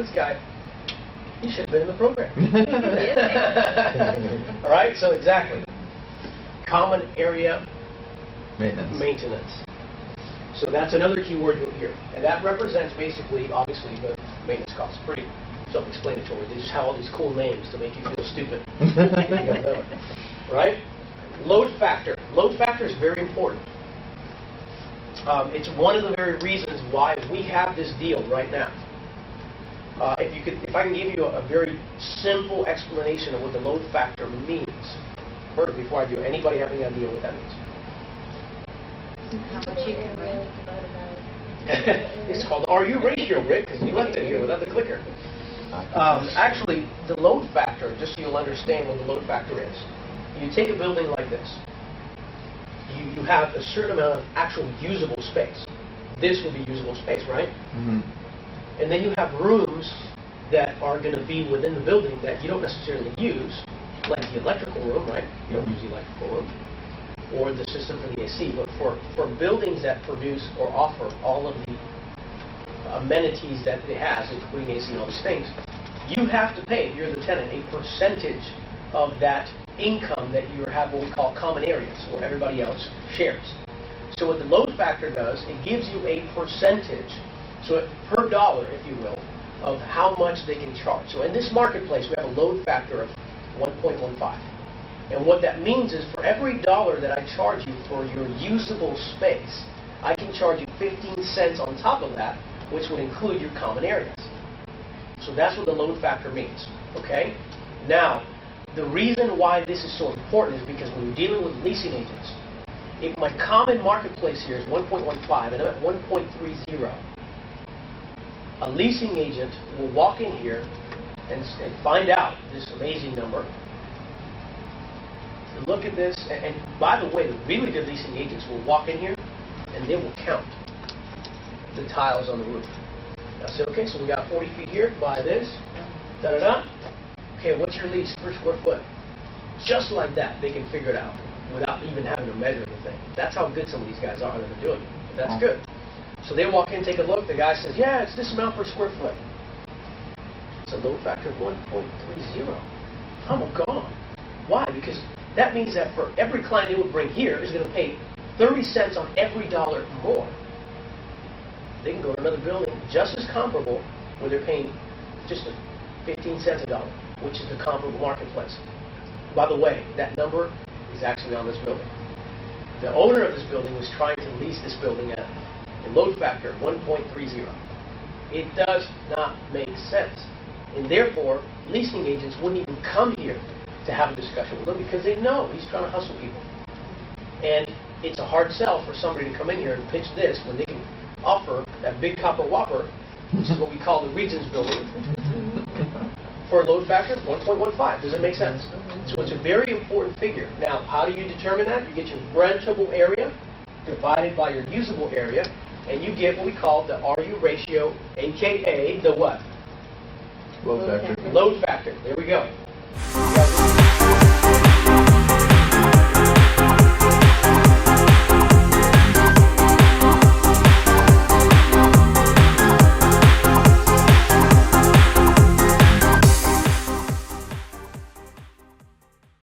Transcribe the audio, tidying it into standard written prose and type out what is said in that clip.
this guy, he should have been in the program. All right, so exactly. Common area maintenance. So that's another key word you'll hear. And that represents basically, obviously, the maintenance costs. Pretty self-explanatory. They just have all these cool names to make you feel stupid. Right? Load factor. Load factor is very important. It's one of the very reasons why we have this deal right now. If I can give you a very simple explanation of what the load factor means. First, before I do, anybody have any idea what that means? How much you can really It's called RU ratio, Rick, because you left it here without the clicker. Actually, the load factor, just so you'll understand what the load factor is. You take a building like this. You have a certain amount of actual usable space. This would be usable space, right? Mm-hmm. And then you have rooms that are going to be within the building that you don't necessarily use, like the electrical room, right? You don't use the electrical room. Or the system for the AC. But for buildings that produce or offer all of the amenities that it has, including AC and all these things, you have to pay, if you're the tenant, a percentage of that income that you have what we call common areas, where everybody else shares. So what the load factor does, it gives you a percentage, so per dollar, if you will, of how much they can charge. So in this marketplace, we have a load factor of 1.15. And what that means is for every dollar that I charge you for your usable space, I can charge you 15 cents on top of that, which would include your common areas. So that's what the load factor means, okay? Now, the reason why this is so important is because when you're dealing with leasing agents, if my common marketplace here is 1.15 and I'm at 1.30, a leasing agent will walk in here and find out this amazing number, look at this, and by the way, the really good leasing agents will walk in here and they will count the tiles on the roof. Now say, okay, so we got 40 feet here, buy this, da-da-da. Okay, what's your lease per square foot? Just like that, they can figure it out without even having to measure anything. That's how good some of these guys are that are doing it. That's good. So they walk in, take a look, the guy says, yeah, it's this amount per square foot. It's a load factor of 1.30. I'm gone. Why? Because that means that for every client they would bring here is going to pay 30 cents on every dollar more. They can go to another building just as comparable where they're paying just 15 cents a dollar, which is the comparable marketplace. By the way, that number is actually on this building. The owner of this building was trying to lease this building at a load factor of 1.30. It does not make sense. And therefore, leasing agents wouldn't even come here to have a discussion with him because they know he's trying to hustle people. And it's a hard sell for somebody to come in here and pitch this when they can offer that big copper whopper, which is what we call the Regions building, for a load factor of 1.15. Does it make sense? So it's a very important figure. Now, how do you determine that? You get your rentable area divided by your usable area, and you get what we call the RU ratio, a.k.a. the what? Load factor. Load factor. There we go.